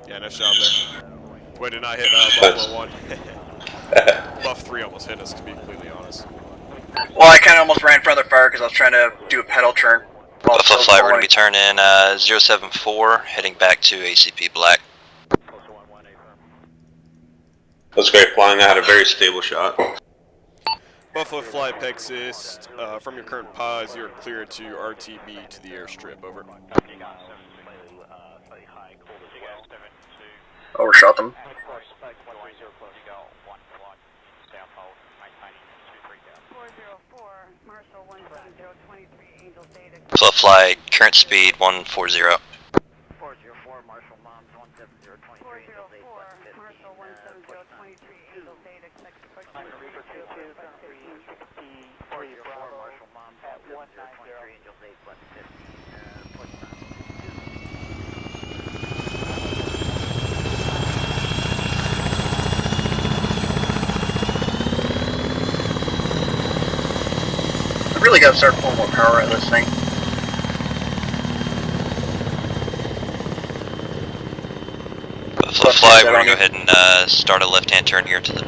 Yeah, nice job there. Way to not hit Buffalo 1. Buff 3 almost hit us, to be completely honest. Well, I kind of almost ran in front of the fire because I was trying to do a pedal turn. Buffalo flight, we're gonna be turning 074, heading back to ACP Black. That's great flying. I had a very stable shot. Buffalo flight, Pegasus, from your current pause, you are cleared to RTB to the airstrip, over. Overshot them. Buffalo flight, current speed 140. 404, Marshall Moms 17023, Angel Date 150, push time. 404, Marshall Moms 17023, Angel Date 150, push time. I really gotta start pulling more power out of this thing. Buffalo flight, we're gonna go ahead and start a left-hand turn here to the...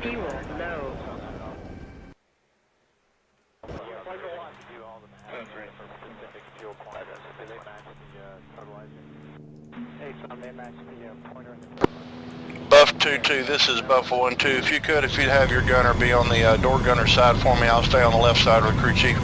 Fuel low. Buff 2-2, this is Buff 1-2. If you'd have your gunner be on the door gunner side for me, I'll stay on the left side of the crew chief.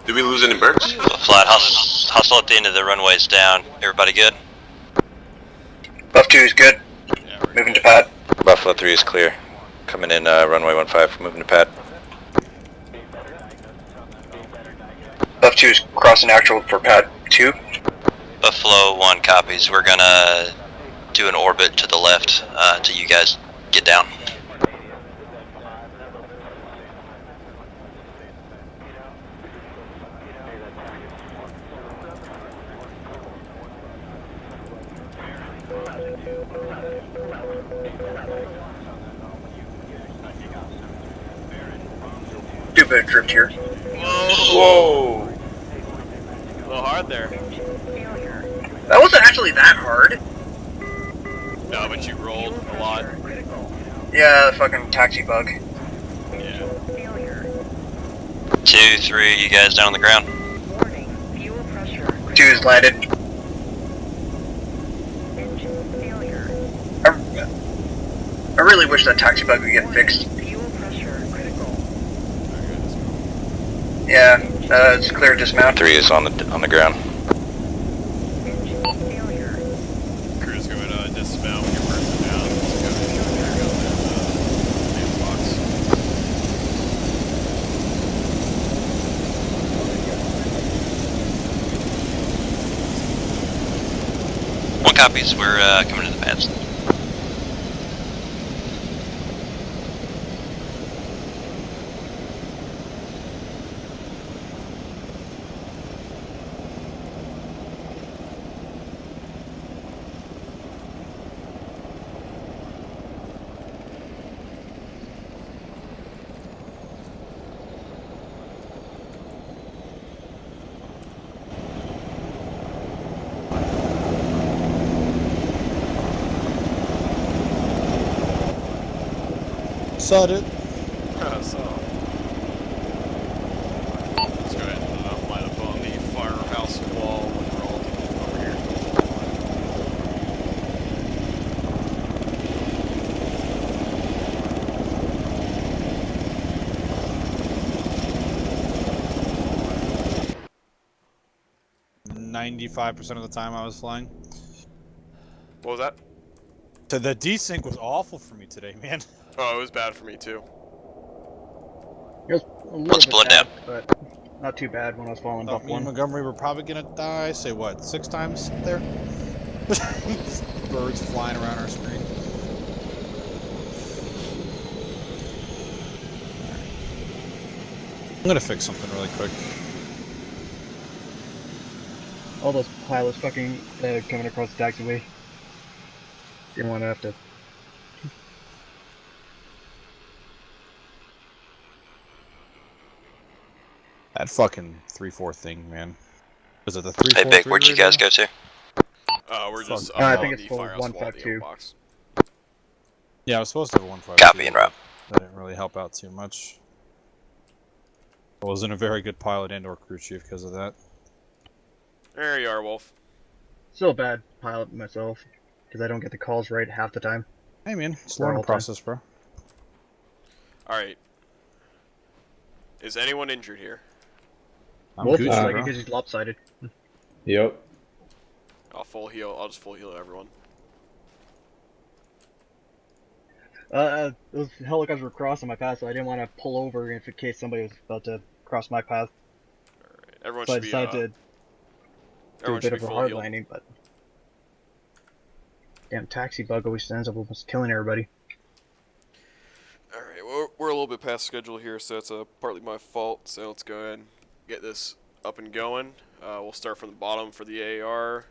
Did we lose any birds? Flat, hustle at the end of the runways down. Everybody good? Buff 2 is good. Yeah, Moving to pad. Buffalo 3 is clear. Coming in runway 15, moving to pad. Buff 2 is crossing actual for pad 2. Buffalo 1 copies. We're gonna do an orbit to the left till you guys get down. Do a bit of drift here. Whoa! A little hard there. That wasn't actually that hard. No, but you rolled a lot. Yeah, fucking taxi bug. Yeah. 2, 3, you guys down on the ground? 2 is landed. I really wish that taxi bug would get fixed. Yeah, it's clear to dismount. 3 is on the ground. Crew's going to dismount when your person down. Let's go ahead and go there on the box. One copies, we're coming to the pads. Said it. So, let's go ahead and line up on the firehouse wall when we're all over here. .95% of the time I was flying. What was that? So the desync was awful for me today, man. Oh, it was bad for me too. It was a little Let's bit blow it bad, down. but not too bad when I was following Thought Buff me and 1. Montgomery were probably gonna die. Say what? 6 times there. Birds flying around our screen. I'm gonna fix something really quick. All those pilots fucking coming across the taxiway. Didn't want to have to. That fucking 3-4 thing, man. Was it the 3-4? Hey, Big, where'd you guys go to? We're just I up think on it's the full firehouse wall, the 152. box. Yeah, I was supposed to have 1-5. Copy and route. That didn't really help out too much. I wasn't a very good pilot and/or crew chief because of that. There you are, Wolf. Still a bad pilot myself, because I don't get the calls right half the time. Hey man, it's a Or learning all the time. process, bro. Alright. Is anyone injured here? I'm Wolf Gucci, looks like bro. it because he's lopsided. Yep. I'll full heal. I'll just full heal everyone. Those helicopters were crossing my path, so I didn't want to pull over in case somebody was about to cross my path. Alright. Everyone So I should be, decided to do a everyone bit should of be a full hard healed. landing, but damn taxi bug always ends up almost killing everybody. Alright, we're a little bit past schedule here, so it's partly my fault. So let's go ahead and get this up and going. We'll start from the bottom for the AAR,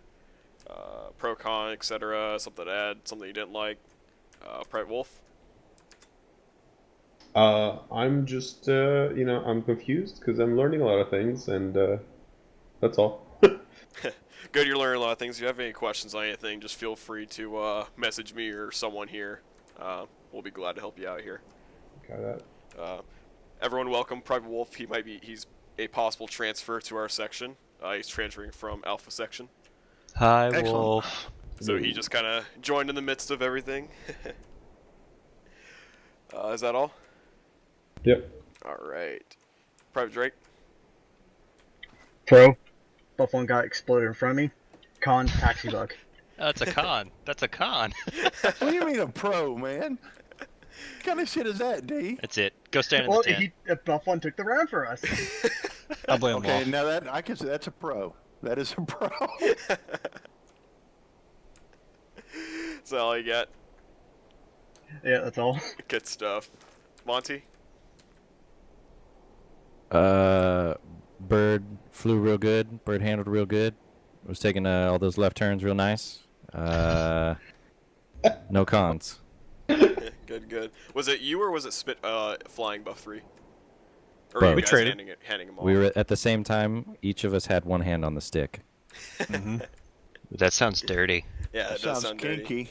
pro con, etc. Something to add, something you didn't like. Private Wolf. I'm just, I'm confused because I'm learning a lot of things, and that's all. Good, you're learning a lot of things. If you have any questions on anything, just feel free to message me or someone here. We'll be glad to help you out here. Got that. Everyone welcome Private Wolf. He's a possible transfer to our section. He's transferring from Alpha section. Hi, Excellent. Wolf. So he just kind of joined in the midst of everything. Is that all? Yep. Alright. Private Drake? Pro, Buff 1 got exploded in front of me. Con, taxi bug. That's a con. That's a con. What do you mean a pro, man? What kind of shit is that, D? That's it. Go stand in Well, the tent. Buff 1 took the round for us. I blame Okay, Wolf. now that I can say that's a pro. That is a pro. Is that all you got? Yeah, that's all. Good stuff. Monty? Bird flew real good. Bird handled real good. Was taking all those left turns real nice. No cons. Good. Was it you or was it Spit flying Buff 3? Or Both. you We guys traded. handing them all? We were at the same time. Each of us had one hand on the stick. That sounds dirty. Yeah, that does sound dirty. kinky.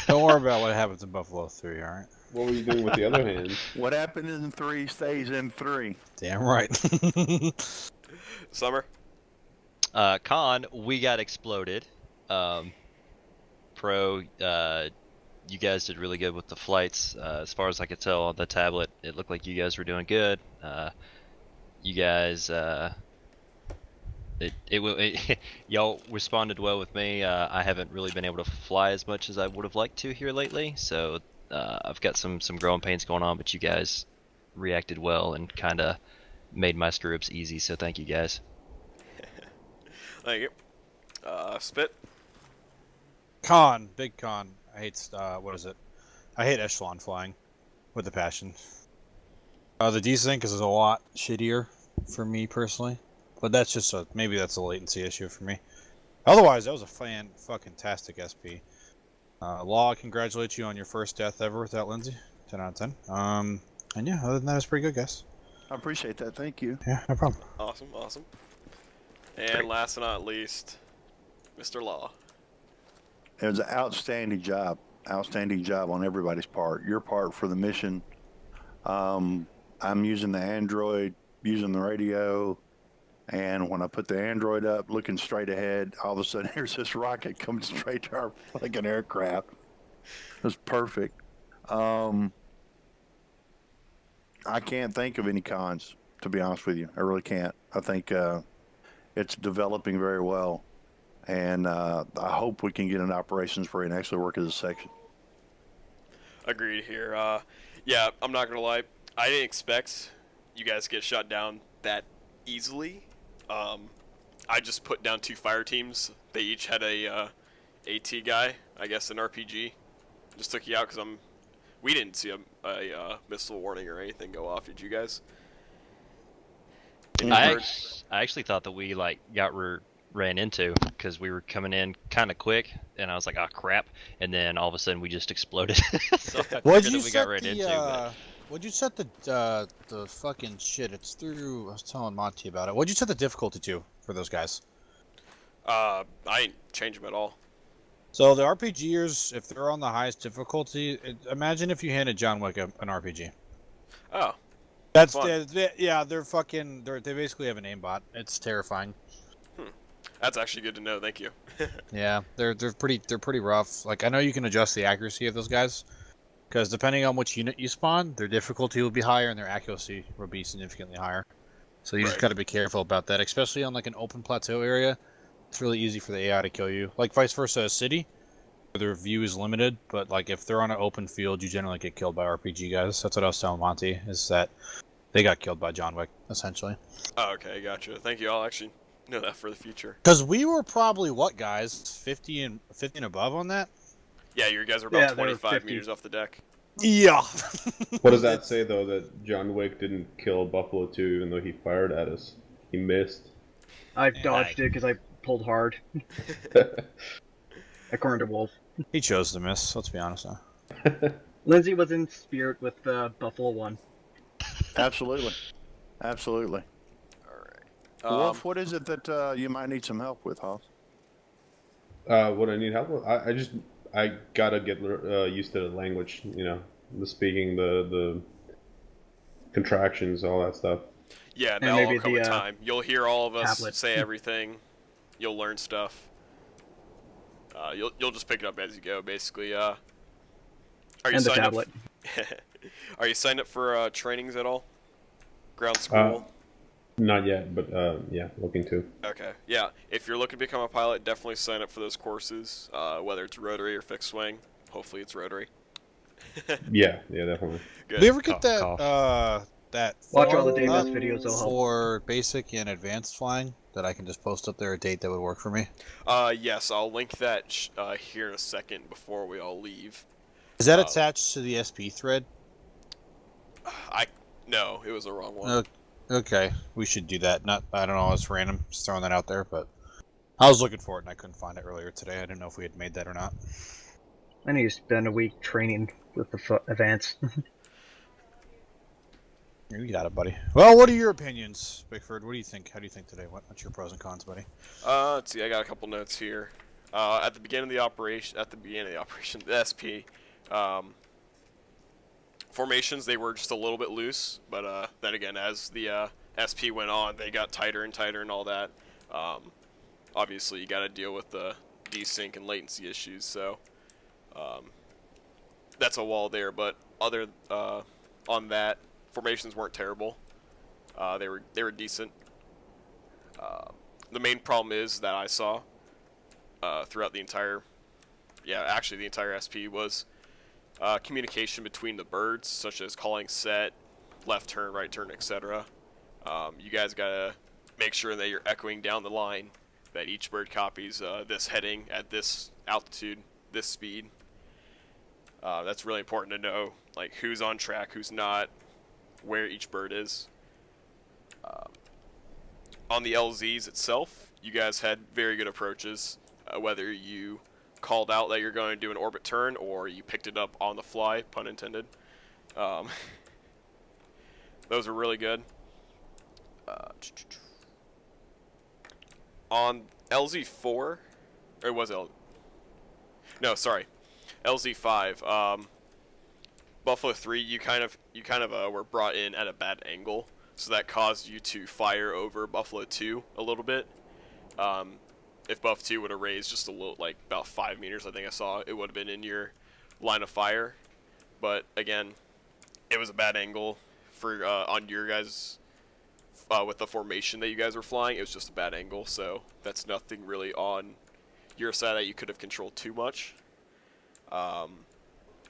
Don't worry about what happens in Buffalo 3, alright? What were you doing with the other hand? What happened in 3 stays in 3. Damn right. Summer? Con, we got exploded. Pro, you guys did really good with the flights. As far as I could tell on the tablet, it looked like you guys were doing good. You guys, y'all responded well with me. I haven't really been able to fly as much as I would have liked to here lately, so I've got some growing pains going on, but you guys reacted well and kind of made my screw-ups easy, so thank you guys. Thank you. Spit? Con, big con. I hate, what is it? I hate echelon flying with a passion. The desync is a lot shittier for me personally, but that's just maybe that's a latency issue for me. Otherwise, that was a fucking-tastic SP. Law, I congratulate you on your first death ever without Lindsay. 10 out of 10. And yeah, other than that, it's pretty good, guys. I appreciate that. Thank you. Yeah, no problem. Awesome. And last but not least, Mr. Law. It was an outstanding job. Outstanding job on everybody's part. Your part for the mission I'm using the Android, using the radio, and when I put the Android up, looking straight ahead, all of a sudden here's this rocket coming straight to our like an aircraft. It was perfect. I can't think of any cons, to be honest with you. I really can't. I think it's developing very well, and I hope we can get into operations where it can actually work as a section. Agreed here. Yeah, I'm not gonna lie. I didn't expect you guys to get shot down that easily. I just put down 2 fire teams. They each had a AT guy, I guess an RPG. Just took you out because we didn't see a missile warning or anything go off. Did you guys? I actually thought that we like ran into because we were coming in kind of quick, and I was like, "Oh crap!" And then all of a sudden we just exploded. So I What'd figured you that we set got right the? into. But... What'd you set the fucking shit? It's through. I was telling Monty about it. What'd you set the difficulty to for those guys? I didn't change them at all. So the RPGers, if they're on the highest difficulty, imagine if you handed John Wick an RPG. Oh. That's yeah. They're fucking. They basically have an aimbot. It's terrifying. That's actually good to know. Thank you. Yeah, they're pretty rough. Like I know you can adjust the accuracy of those guys, because depending on which unit you spawn, their difficulty will be higher and their accuracy will be significantly higher. So you just got to be careful about that, especially on like an open plateau area. It's really easy for the AI to kill you. Like vice versa, a city, where their view is limited. But like if they're on an open field, you generally get killed by RPG guys. That's what I was telling Monty. Is that they got killed by John Wick essentially. Oh, okay, gotcha. Thank you. I'll actually know that for the future. Because we were probably what guys, 50 and above on that. Yeah, you guys were about 25 meters off the deck. Yeah. What does that say though? That John Wick didn't kill Buffalo 2 even though he fired at us. He missed. I dodged it because I pulled hard. According to Wolf. He chose to miss, let's be honest now. Lindsay was in spirit with Buffalo 1. Absolutely. Absolutely. Alright. Wolf, what is it that you might need some help with, Hoss? What I need help with? I gotta get used to the language, you know, the speaking, the contractions, all that stuff. Yeah, that'll all come with time. You'll hear all of us say everything. You'll learn stuff. You'll just pick it up as you go, basically. Are you signed up? Are you signed up for trainings at all? Ground school? Not yet, but yeah, looking to. Okay, yeah. If you're looking to become a pilot, definitely sign up for those courses, whether it's rotary or fixed wing. Hopefully it's rotary. Yeah, definitely. Good. We ever get that Watch all the Davis videos, they'll help. For basic and advanced flying that I can just post up there a date that would work for me? Yes, I'll link that here in a second before we all leave. Is that attached to the SP thread? No, it was the wrong one. Okay, we should do that. I don't know, it's random, just throwing that out there, but I was looking for it and I couldn't find it earlier today. I didn't know if we had made that or not. I need to spend a week training with the advance. You got it, buddy. Well, what are your opinions, Bigford? What do you think? How do you think today? What's your pros and cons, buddy? Let's see. I got a couple notes here. At the beginning of the operation, the SP, formations, they were just a little bit loose, but then again, as the SP went on, they got tighter and tighter and all that. Obviously, you got to deal with the desync and latency issues, so that's a wall there. But other on that, formations weren't terrible. They were decent. The main problem is that I saw throughout the entire, the entire SP was communication between the birds, such as calling set, left turn, right turn, etc. You guys gotta make sure that you're echoing down the line, that each bird copies this heading at this altitude, this speed. That's really important to know, like who's on track, who's not, where each bird is. On the LZs itself, you guys had very good approaches, whether you called out that you're going to do an orbit turn or you picked it up on the fly, pun intended. Those were really good. On LZ4, or was it? No, sorry, LZ5. Buffalo 3, you kind of were brought in at a bad angle, so that caused you to fire over Buffalo 2 a little bit. If Buff 2 would have raised just a little, like about 5 meters, I think I saw, it would have been in your line of fire. But again, it was a bad angle for on your guys' with the formation that you guys were flying. It was just a bad angle, so that's nothing really on your side that you could have controlled too much.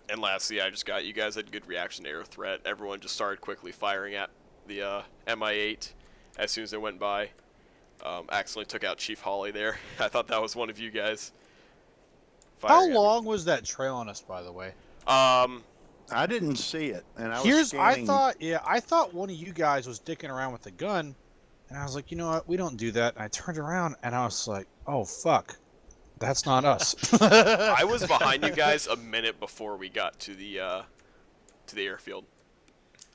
And lastly, I just got you guys had good reaction to air threat. Everyone just started quickly firing at the MI8 as soon as it went by. Accidentally took out Chief Holly there. I thought that was one of you guys. How long was that trail on us, by the way? I didn't see it, and I was scanning. I thought one of you guys was dicking around with the gun, and I was like, you know what, we don't do that. And I turned around and I was like, oh fuck, that's not us. I was behind you guys a minute before we got to the airfield.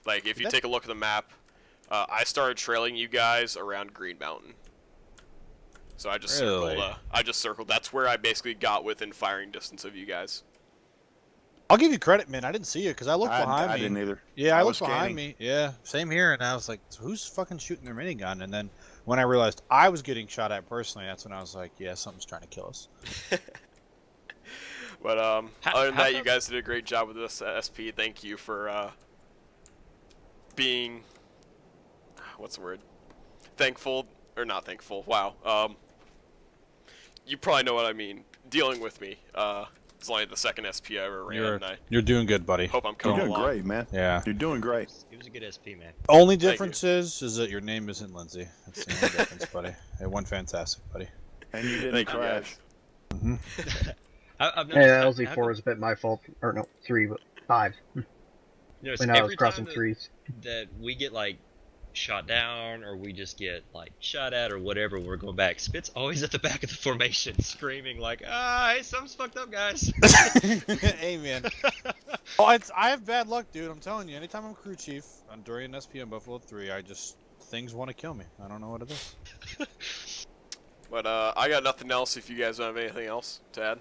Like, if you take a look at the map, I started trailing you guys around Green Mountain. So I just circled. That's where I basically got within firing distance of you guys. I'll give you credit, man. I didn't see you because I looked behind me. I didn't either. Yeah, I looked behind me. Yeah, same here. And I was like, who's fucking shooting their minigun? And then when I realized I was getting shot at personally, that's when I was like, yeah, something's trying to kill us. But other than that, you guys did a great job with this SP. Thank you for being, what's the word? Thankful, or not thankful. Wow. You probably know what I mean. Dealing with me. It's only the second SP I ever ran. You're doing good, buddy. Hope I'm coming You're doing along. great, man. Yeah. You're doing great. It was a good SP, man. Only difference is that your name isn't Lindsay. That's the only difference, buddy. It went fantastic, buddy. And you didn't crash. Mm-hmm. Yeah, LZ4 is a bit my fault. Or no, 3, but 5. You know, When I was crossing 3s. That we get like shot down or we just get like shot at or whatever, we're going back. Spit's always at the back of the formation screaming like, hey, something's fucked up, guys. Hey, man. I have bad luck, dude. I'm telling you. Anytime I'm crew chief during an SP on Buffalo 3, things want to kill me. I don't know what it is. But I got nothing else if you guys don't have anything else to add.